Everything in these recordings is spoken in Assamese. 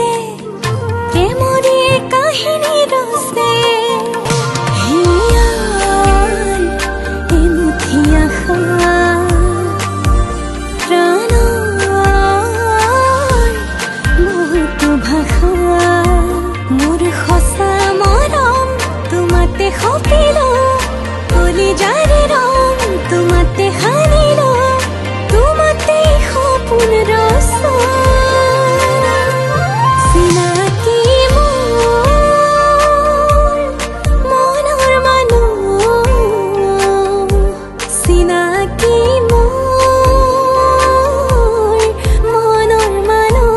মতে প্ৰেমৰে কাহিনী ৰচে হিয়াৰ এমুঠি আশা প্ৰাণৰ বহুতো ভাষা মোৰ সঁচা মৰম তোমাতে সপিলো কলি যাৰে ৰং তোমাতে হানিলো তোমাতে সপোন ৰচ চিনাকি মোৰ মনৰ মানুহ চিনাকি মোৰ মনৰ মানুহ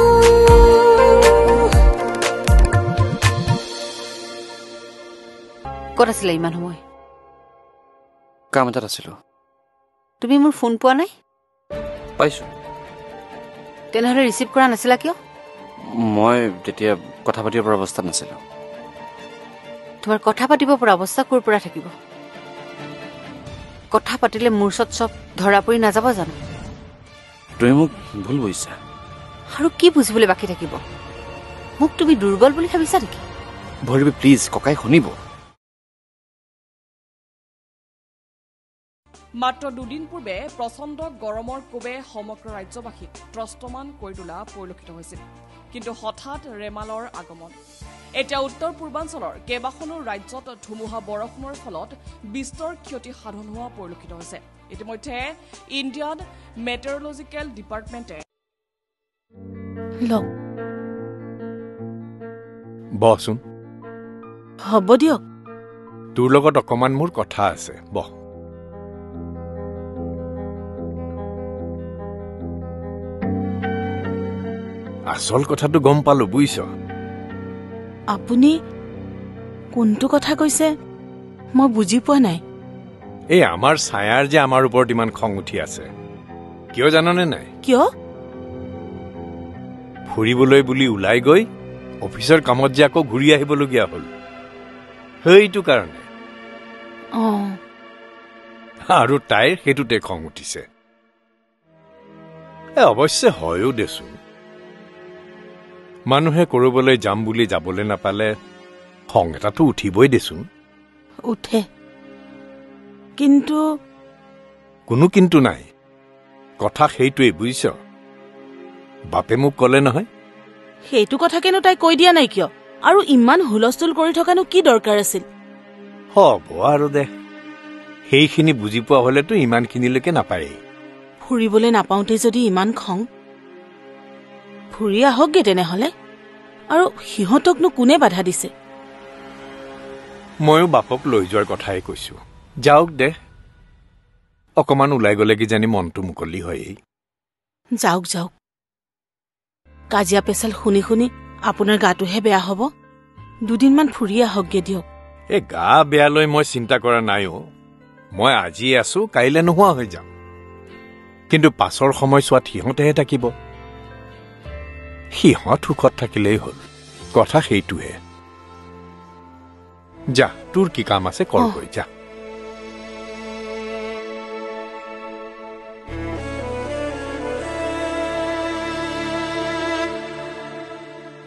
ক'ত আছিলে ইমান সময় কাম এটাত আছিলোঁ তুমি মোৰ ফোন পোৱা নাই পাইছোঁ তেনেহ'লে ৰিচিভ কৰা নাছিলা কিয় মই তেতিয়া কথা পাতিব পৰা অৱস্থাত নাছিলোঁ তোমাৰ কথা পাতিব পৰা অৱস্থা ক'ৰ পৰা থাকিব কথা পাতিলে মোৰ ওচৰত চব ধৰা পৰি নাযাব জানো তুমি মোক ভুল বুজিছা আৰু কি বুজিবলৈ বাকী থাকিব মোক তুমি দুৰ্বল বুলি ভাবিছা নেকি ভৰিবি প্লিজ ককাই শুনিব মাত্ৰ দুদিন পূৰ্বে প্ৰচণ্ড গৰমৰ কোবে সমগ্ৰ ৰাজ্যবাসীক ত্ৰস্তমান কৰি তোলা পৰিলক্ষিত হৈছিল কিন্তু হঠাৎ ৰেমালৰ আগমন এতিয়া উত্তৰ পূৰ্বাঞ্চলৰ কেইবাখনো ৰাজ্যত ধুমুহা বৰষুণৰ ফলত বিস্তৰ ক্ষতি সাধন হোৱা পৰিলক্ষিত হৈছে ইতিমধ্যে ইণ্ডিয়ান মেটেৰলজিকেল ডিপাৰ্টমেণ্টে বহচোন হ'ব দিয়ক তোৰ লগত অকমান মোৰ কথা আছে বহ আচল কথাটো গম পালো বুজিছ আপুনি কোনটো কথা কৈছে মই বুজি পোৱা নাই এই আমাৰ ছায়াৰ যে আমাৰ ওপৰত ইমান খং উঠি আছে কিয় জাননে নাই কিয় ফুৰিবলৈ বুলি ওলাই গৈ অফিচৰ কামত যে আকৌ ঘূৰি আহিবলগীয়া হ'ল সেইটো কাৰণে আৰু তাইৰ সেইটোতে খং উঠিছে অৱশ্যে হয়ো দেচোন মানুহে কৰবলৈ যাম বুলি যাবলৈ নাপালে খং এটাতো উঠিবই দেচোন উঠে কিন্তু কোনো কিন্তু নাই কথা সেইটোৱে বুজিছ বাপে মোক ক'লে নহয় সেইটো কথা কেনো তাই কৈ দিয়া নাই কিয় আৰু ইমান হুলস্থুল কৰি থকানো কি দৰকাৰ আছিল হ'ব আৰু দে সেইখিনি বুজি পোৱা হলেতো ইমানখিনিলৈকে নাপাৰেই ফুৰিবলৈ নাপাওঁতে যদি ইমান খং ফুৰি আহকগে তেনেহলে আৰু সিহঁতকনো কোনে বাধা দিছে ময়ো বাপক লৈ যোৱাৰ কথাই কৈছো যাওক দে অকমান ওলাই গলে কিজানি মনটো মুকলি হয়েই যাওক যাওক কাজিয়া পেচাল শুনি শুনি আপোনাৰ গাটোহে বেয়া হ'ব দুদিনমান ফুৰি আহকগে দিয়ক এই গা বেয়ালৈ মই চিন্তা কৰা নাইও মই আজি আছো কাইলৈ নোহোৱা হৈ যাম কিন্তু পাছৰ সময়ছোৱাত সিহঁতেহে থাকিব সিহঁত সুখত থাকিলেই হ'ল কথা সেইটোহে যা তোৰ কি কাম আছে কৰগৈ যা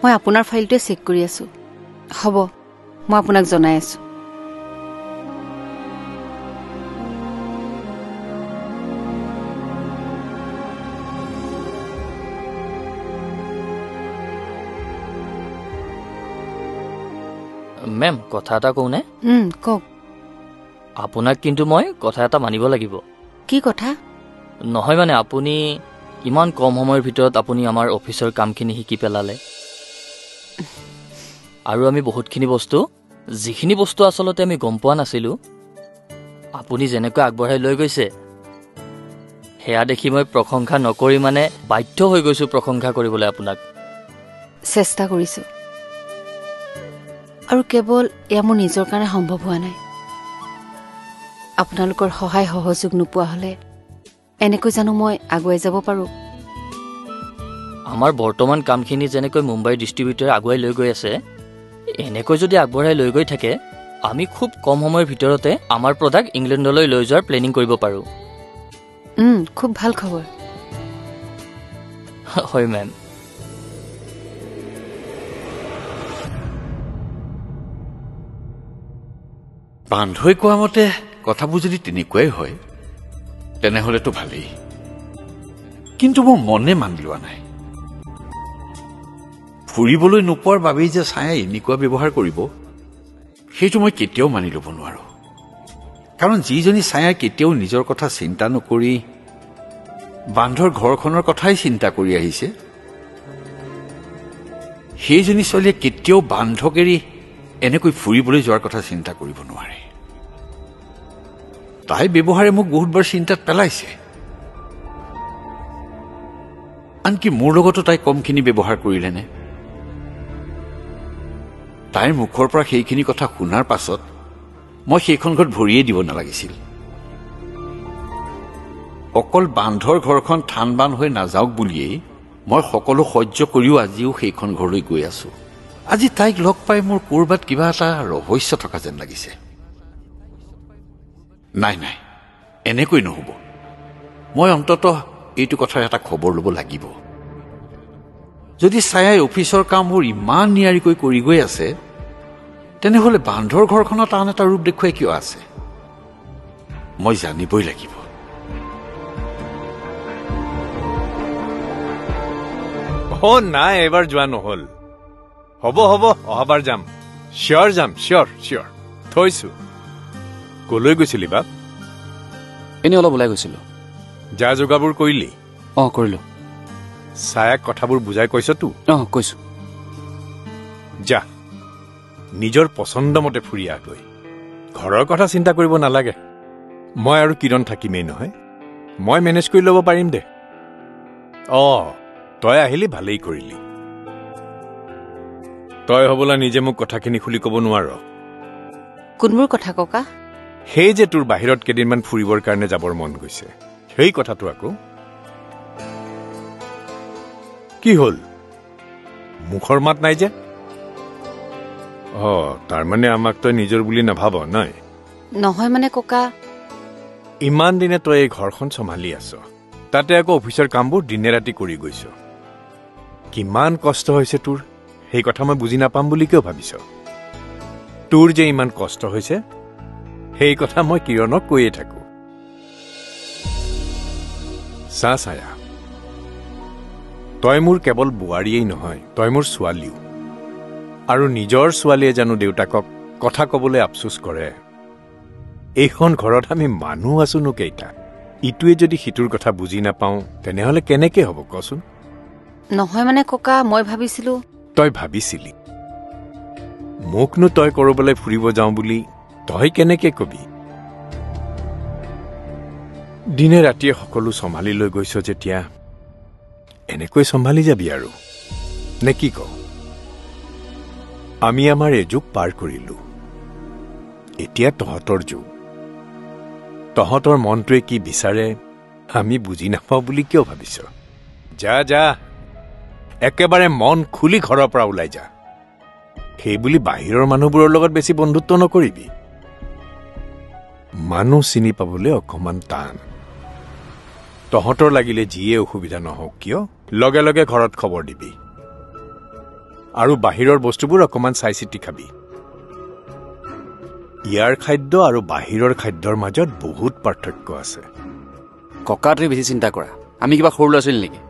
মই আপোনাৰ ফাইলটোৱে চেক কৰি আছো হ'ব মই আপোনাক জনাই আছো মেম কথা এটা কওঁনে কওক আপোনাক কিন্তু মই কথা এটা মানিব লাগিব কি কথা নহয় মানে আপুনি ইমান কম সময়ৰ ভিতৰত আপুনি আমাৰ অফিচৰ কামখিনি শিকি পেলালে আৰু আমি বহুতখিনি বস্তু যিখিনি বস্তু আচলতে আমি গম পোৱা নাছিলো আপুনি যেনেকৈ আগবঢ়াই লৈ গৈছে সেয়া দেখি মই প্ৰশংসা নকৰি মানে বাধ্য হৈ গৈছো প্ৰশংসা কৰিবলৈ আপোনাক চেষ্টা কৰিছো আৰু কেৱল এয়া মোৰ নিজৰ কাৰণে সম্ভৱ হোৱা নাই আপোনালোকৰ সহায় সহযোগ নোপোৱা হলে এনেকৈ জানো মই আগুৱাই যাব পাৰো আমাৰ বৰ্তমান কামখিনি যেনেকৈ মুম্বাই ডিষ্ট্ৰিবিউটৰে আগুৱাই লৈ গৈ আছে এনেকৈ যদি আগবঢ়াই লৈ গৈ থাকে আমি খুব কম সময়ৰ ভিতৰতে আমাৰ প্ৰডাক্ট ইংলেণ্ডলৈ লৈ যোৱাৰ প্লেনিং কৰিব পাৰো খুব ভাল খবৰ হয় মেম বান্ধৈ কোৱা মতে কথাবোৰ যদি তেনেকুৱাই হয় তেনেহলেতো ভালেই, কিন্তু মোৰ মনে মানি লোৱা নাই। ফুৰিবলৈ নোপোৱাৰ বাবেই যে ছায়াই এনেকুৱা ব্যৱহাৰ কৰিব সেইটো মই কেতিয়াও মানি ল'ব নোৱাৰো। কাৰণ যিজনী ছায়াই কেতিয়াও নিজৰ কথা চিন্তা নকৰি বান্ধৰ ঘৰখনৰ কথাই চিন্তা কৰি আহিছে, সেইজনী ছোৱালীয়ে কেতিয়াও বান্ধক এৰি এনেকৈ ফুৰিবলৈ যোৱাৰ কথা চিন্তা কৰিব নোৱাৰে। তাই ব্যৱহাৰে মোক বহুতবাৰ চিন্তাত পেলাইছে। আনকি মোৰ লগতো তাই কমখিনি ব্যৱহাৰ কৰিলেনে? তাইৰ মুখৰ পৰা সেইখিনি কথা শুনাৰ পাছত মই সেইখন ঘৰত ভৰিয়ে দিব নালাগিছিল। অকল বান্ধৰ ঘৰখন থান বান হৈ নাযাওক বুলিয়েই মই সকলো সহ্য কৰিও আজিও সেইখন ঘৰলৈ গৈ আছো। আজি তাইক লগ পাই মোৰ ক'ৰবাত কিবা এটা ৰহস্য থকা যেন লাগিছে। নাই নাই, এনেকৈ নহব। মই অন্ততঃ এইটো কথাৰ এটা খবৰ ল'ব লাগিব। যদি ছায়াই অফিচৰ কামবোৰ ইমান নিয়াৰিকৈ কৰি গৈ আছে তেনেহলে বান্ধৰ ঘৰখনত আন এটা ৰূপ দেখুৱাই কিয় আছে? মই জানিবই লাগিব। নাই, এবাৰ যোৱা নহল। হ'ব অহাবাৰ যাম। চিয়ৰ যাম, চিয়ৰ। থৈছো। কলৈ গৈছিলি বাপ? এনেই অলপ ওলাই গৈছিলো। যা যোগাবোৰ কৰিলি? কৰিলো। ছায়াক কথাবোৰ বুজাই কৈছতো? কৈছো। যা, নিজৰ পচন্দ মতে ফুৰি আহগৈ। ঘৰৰ কথা চিন্তা কৰিব নালাগে। মই আৰু কিৰণ থাকিমেই নহয়, মই মেনেজ কৰি ল'ব পাৰিম দে। তই আহিলি ভালেই কৰিলি। তই হবলা নিজে মোক কথাখিনি খুলি ক'ব নোৱাৰ। কোনবোৰ কথা ককা? সেই যে তোৰ বাহিৰত কেইদিনমান ফুৰিবৰ কাৰণে যাবৰ মন গৈছে, সেই কথাটো আকৌ। কি হল? মুখৰ মাত নাই যে? তাৰমানে আমাক তই নিজৰ বুলি নাভাব, নাই? নহয় মানে ককা, ইমান দিনে তই এই ঘৰখন চম্ভালি আছ, তাতে আকৌ অফিচৰ কামবোৰ দিনে ৰাতি কৰি গৈছ। কিমান কষ্ট হৈছে তোৰ, সেই কথা মই বুজি নাপাম বুলি কিয় ভাবিছ? তোৰ যে ইমান কষ্ট হৈছে সেই কথা মই কিৰণক কৈয়ে থাকো। ছায়া, তই মোৰ কেৱল বোৱাৰীয়েই নহয়, তই মোৰ ছোৱালীও। আৰু নিজৰ ছোৱালীয়ে জানো দেউতাকক কথা কবলৈ আফচোচ কৰে? এইখন ঘৰত আমি মানুহ আছোনো কেইটা? ইটোৱে যদি সিটোৰ কথা বুজি নাপাওঁ তেনেহলে কেনেকে হ'ব কচোন? নহয় মানে ককা, মই ভাবিছিলো। তই ভাবিছিলি? মোকনো তই কৰবালৈ ফুৰিব যাওঁ বুলি তই কেনেকে কবি? দিনে ৰাতিয়ে সকলো চম্ভালি লৈ গৈছ যেতিয়া এনেকৈ চম্ভালি যাবি আৰু নে কি কওঁ? আমি আমাৰ এযুগ পাৰ কৰিলো, এতিয়া তহঁতৰ যুগ। তহঁতৰ মনটোৱে কি বিচাৰে আমি বুজি নাপাওঁ বুলি কিয় ভাবিছ? যা, একেবাৰে মন খুলি ঘৰৰ পৰা ওলাই যা। সেই বুলি বাহিৰৰ মানুহবোৰৰ লগত বেছি বন্ধুত্ব নকৰিবি। মানুহ চিনি পাবলৈ অকমান টান। তহঁতৰ লাগিলে যিয়ে অসুবিধা নহওক কিয় লগে লগে ঘৰত খবৰ দিবি। আৰু বাহিৰৰ বস্তুবোৰ অকমান চাই চিতি খাবি। ইয়াৰ খাদ্য আৰু বাহিৰৰ খাদ্যৰ মাজত বহুত পাৰ্থক্য আছে। ককাটোৱে বেছি চিন্তা কৰা। আমি কিবা সৰু ল'ৰা ছোৱালী নেকি?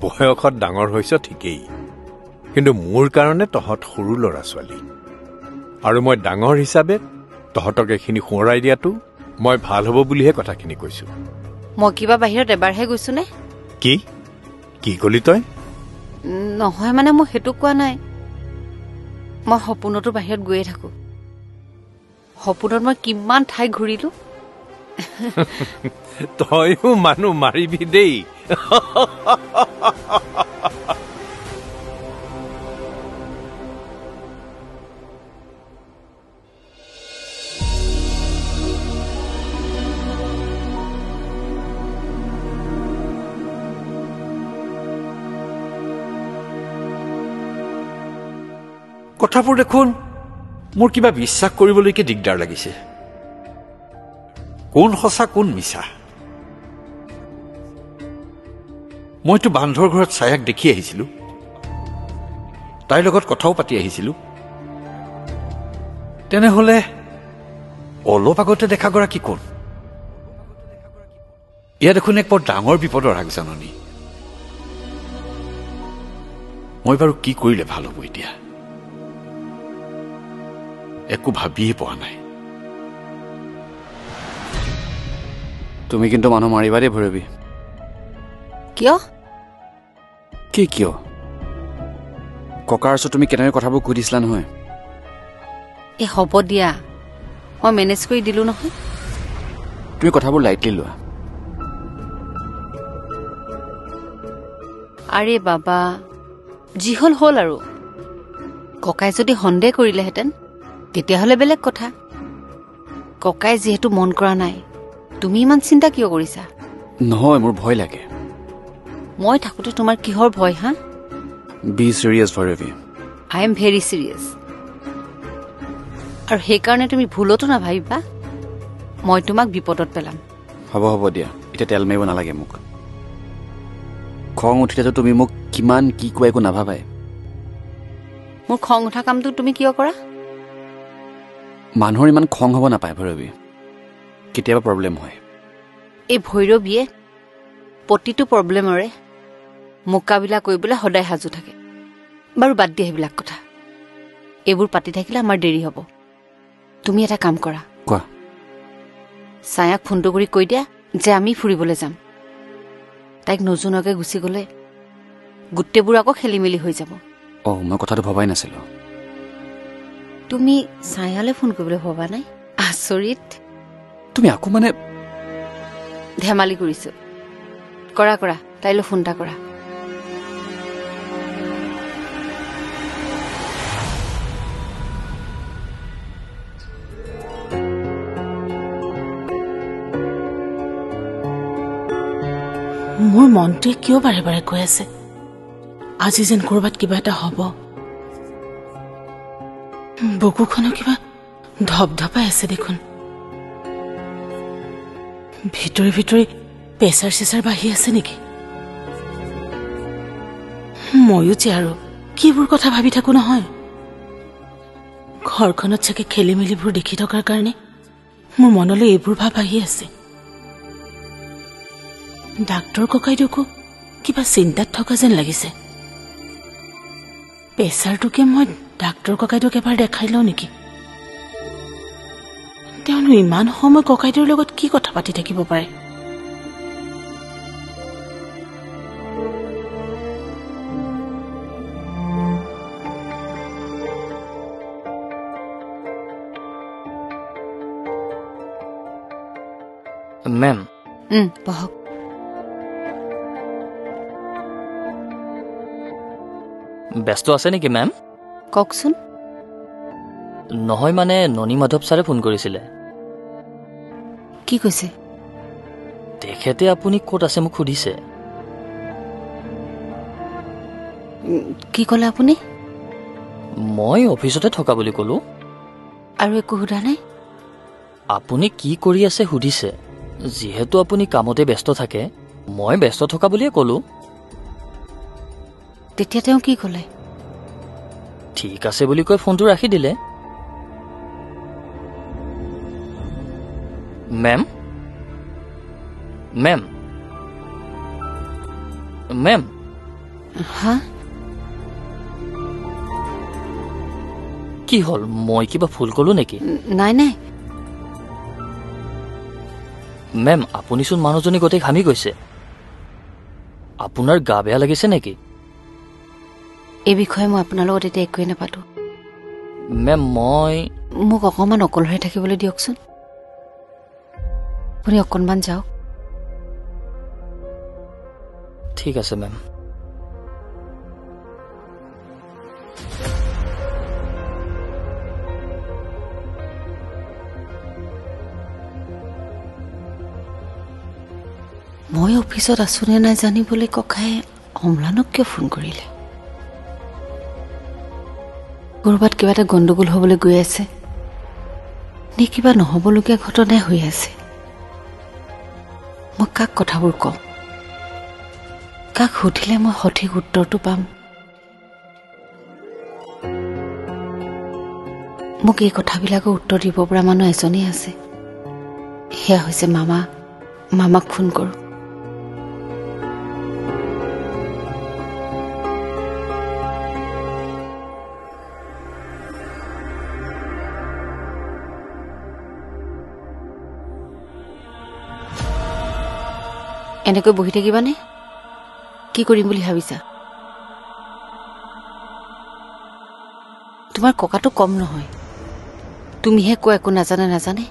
বয়সত ডাঙৰ হৈছ ঠিকেই, কিন্তু মোৰ কাৰণে তহঁত সৰু ল'ৰা ছোৱালী। আৰু মই ডাঙৰ হিচাপে তহঁতক এইখিনি সোঁৱৰাই দিয়াটো মই ভাল হ'ব বুলিহে কথাখিনি কৈছো। মই কিবা বাহিৰত এবাৰহে গৈছো নে? কি কলি তই? নহয় মানে মই সেইটো কোৱা নাই। মই সপোনতো বাহিৰত গৈয়ে থাকো। সপোনত মই কিমান ঠাই ঘূৰিলো। তইও মানুহ মাৰিবি দেই। কথাবোৰ দেখোন মোৰ কিবা বিশ্বাস কৰিবলৈকে দিগদাৰ লাগিছে। কোন সঁচা কোন মিছা? মইতো বান্ধৰ ঘৰত ছায়াক দেখি আহিছিলো, তাইৰ লগত কথাও পাতি আহিছিলো। তেনেহলে অলপ আগতে দেখাগৰাকী কোন? এয়া দেখোন এক বৰ ডাঙৰ বিপদৰ আগজাননী। মই বাৰু কি কৰিলে ভাল হ'ব এতিয়া? একো ভাবিয়ে পোৱা নাই। তুমি কিন্তু মানুহ মাৰিবা দেই ভৈৰৱী। কিয়? কি কিয়? ককাৰ ওচৰত তুমি কেনেকৈ কথাবোৰ কৈ দিছিলা নহয়। এই হ'ব দিয়া, মই মেনেজ কৰি দিলোঁ নহয়। তুমি কথাবোৰ লাইটলি লোৱা। আৰে বাবা, যি হ'ল হ'ল আৰু। ককাই যদি সন্দেহ কৰিলেহেঁতেন তেতিয়াহ'লে বেলেগ কথা। ককাই যিহেতু মন কৰা নাই, তুমি ইমান চিন্তা কিয় কৰিছা? নহয়, মোৰ ভয় লাগে। মই থাকোঁতে তোমাৰ কিহৰ ভয়? হা? Be serious Bhairavi. I am very serious. আৰু সেইকাৰণে তুমি ভুলতো নাভাবিবা মই তোমাক বিপদত পেলাম। হ'ব হ'ব দিয়া, এতিয়া তেল মাৰিব নালাগে মোক। খং উঠিলেতো তুমি মোক কিমান কি কোৱা একো নাভাবাই। মোৰ খং উঠা কামটো তুমি কিয় কৰা? মানুহৰ ইমান খং হ'ব নাপায় ভৈৰৱী, কেতিয়াবা প্ৰব্লেম হয়। এই ভৈৰৱীয়ে প্ৰতিটো প্ৰব্লেমৰে মোকাবিলা কৰিবলৈ সদায় সাজু থাকে। বাৰু বাদ দিয়া সেইবিলাক কথা, এইবোৰ পাতি থাকিলে আমাৰ দেৰি হ'ব। তুমি এটা কাম কৰা, কোৱা। ছায়াক ফোনটো কৰি কৈ দিয়া যে আমি ফুৰিবলৈ যাম। তাইক নজনোৱাকৈ গুচি গ'লে গোটেইবোৰ আকৌ খেলি মেলি হৈ যাব। অঁ, মই কথাটো ভবাই নাছিলোঁ। তুমি ছায়ালৈ ফোন কৰিবলৈ ভবা নাই? আচৰিত। তুমি আকৌ মানে ধেমালি কৰিছো। কৰা কৰা, তাইলৈ ফোন এটা কৰা। মোৰ মনটোৱে কিয় বাৰে বাৰে কৈ আছে আজি যেন কৰবাত কিবা এটা হ'ব। বুকুখনো কিবা ধপধপাই আছে দেখোন। ভিতৰি ভিতৰি প্ৰেচাৰ চেচাৰ বাঢ়ি আছে নেকি? ময়ো যে আৰু কিবোৰ কথা ভাবি থাকো নহয়। ঘৰখনত চাগে খেলি মেলিবোৰ দেখি থকাৰ কাৰণে মোৰ মনলৈ এইবোৰ ভাৱ আহি আছে। ডাক্তৰ ককাইদেউকো কিবা চিন্তাত থকা যেন লাগিছে। প্ৰেচাৰটোকে মই ডাক্তৰ ককাইদেউক এবাৰ দেখাই লওঁ নেকি? তেওঁনো ইমান সময় ককাইদেউৰ লগত কি কথা পাতি থাকিব পাৰে? মেম, বহক। ব্যস্ত আছে নেকি মেম? কওকচোন। নহয় মানে ননী মাধৱ ছাৰে ফোন কৰিছিলে। কি কৈছে? তেখেতে আপুনি ক'ত আছে মোক সুধিছে। কি ক'লে আপুনি? মই অফিচতে থকা বুলি ক'লো। আৰু একো সোধা নাই? আপুনি কি কৰি আছে সুধিছে। যিহেতু আপুনি কামতে ব্যস্ত থাকে, মই ব্যস্ত থকা বুলিয়ে ক'লো। তেতিয়া তেওঁ কি ক'লে? ঠিক আছে বুলি কৈ ফোনটো ৰাখি দিলে। মেম মেম মেম হা? কি হ'ল? মই কিবা ভুল ক'লো নেকি? নাই নাই। মেম, আপুনিচোন মানুহজনী গোটেই ঘামি গৈছে। আপোনাৰ গা বেয়া লাগিছে নেকি? এই বিষয়ে মই আপোনাৰ লগত এতিয়া একোৱেই নাপাতো। মেম, মোক অকণমান অকলশৰে থাকিবলৈ দিয়কচোন। আপুনি অকণমান যাওক। ঠিক আছে মেম। মই অফিচত আছো নে নাই জানিবলৈ ককাই অম্লানক কিয় ফোন কৰিলে? ক'ৰবাত কিবা এটা গণ্ডগোল হ'বলৈ গৈ আছে নে কিবা নহ'বলগীয়া ঘটনাই হৈ আছে? মই কাক কথাবোৰ কম? কাক সুধিলে মই সঠিক উত্তৰটো পাম? মোক এই কথাবিলাকৰ উত্তৰ দিব পৰা মানুহ এজনেই আছে, সেয়া হৈছে মামা। মামাক ফোন কৰোঁ। এনেকৈ বহি থাকিবানে? কি কৰিম বুলি ভাবিছা? তোমাৰ ককাটো কম নহয়, তুমিহে কৈ একো নাজানে।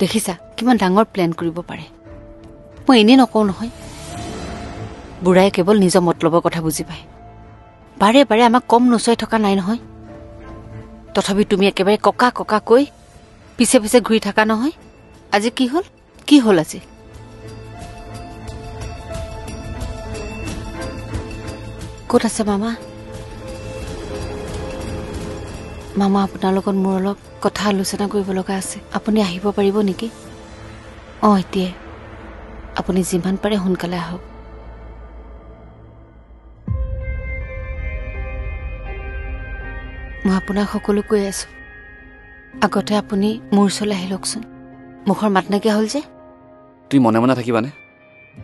দেখিছা কিমান ডাঙৰ প্লেন কৰিব পাৰে। মই এনেই নকওঁ নহয়। বুঢ়াই কেৱল নিজৰ মতলবৰ কথা বুজি পায়। বাৰে বাৰে আমাক কম নচুৱাই থকা নাই নহয়। তথাপি তুমি একেবাৰে ককা ককা কৈ পিছে পিছে ঘূৰি থাকা নহয়। আজি কি হ'ল আজি? ক'ত আছে মামা? মামা, আপোনাৰ লগত মোৰ অলপ কথা আলোচনা কৰিব লগা আছে। আপুনি আহিব পাৰিব নেকি? এতিয়াই। আপুনি যিমান পাৰে সোনকালে আহক। মই আপোনাক সকলো কৈ আছো, আগতে আপুনি মোৰ ওচৰলৈ আহি লওকচোন। মুখৰ মাত নাইকিয়া হ'ল যে। তুমি মনে মনে থাকিবানে?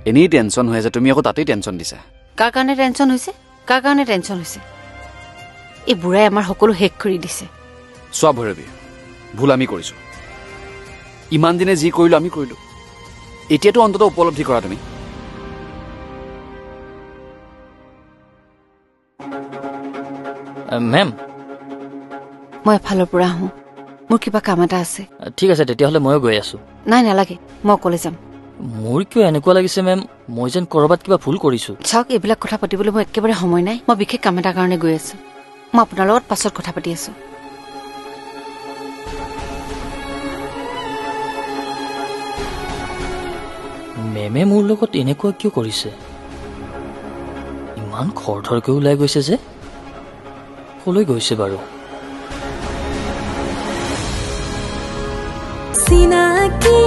এনেই টেনশ্যন হৈ আছে, তুমি আকৌ তাতেই টেনশ্যন দিছা। কাৰ কাৰণে টেনশ্যন হৈছে? এই বুঢ়াই আমাৰ সকলো শেষ কৰি দিছে। চোৱা ভৈৰৱী, ভুল আমি কৰিছো। ইমান দিনে যি কৰিলো আমি কৰিলো, এতিয়াতো অন্তত উপলব্ধি কৰা তুমি। মেম, মই এফালৰ পৰা আহোঁ, মোৰ কিবা কাম এটা আছে। ঠিক আছে, তেতিয়াহ'লে ময়ো গৈ আছো। নাই, নালাগে, মই অকলে যাম। মোৰ কিয় এনেকুৱা লাগিছে মেম, মই যেন ক'ৰবাত কিবা ভুল কৰিছো। চাওক, এইবিলাক কথা পাতিবলৈ মই একেবাৰে সময় নাই। মই বিশেষ কাম এটাৰ কাৰণে গৈ আছো। মই আপোনাৰ লগত পাছত কথা পাতি আছো। মেমে মোৰ লগত এনেকুৱা কিয় কৰিছে? ইমান খৰধৰকৈ ওলাই গৈছে যে। কলৈ গৈছে বাৰু? চিনাকি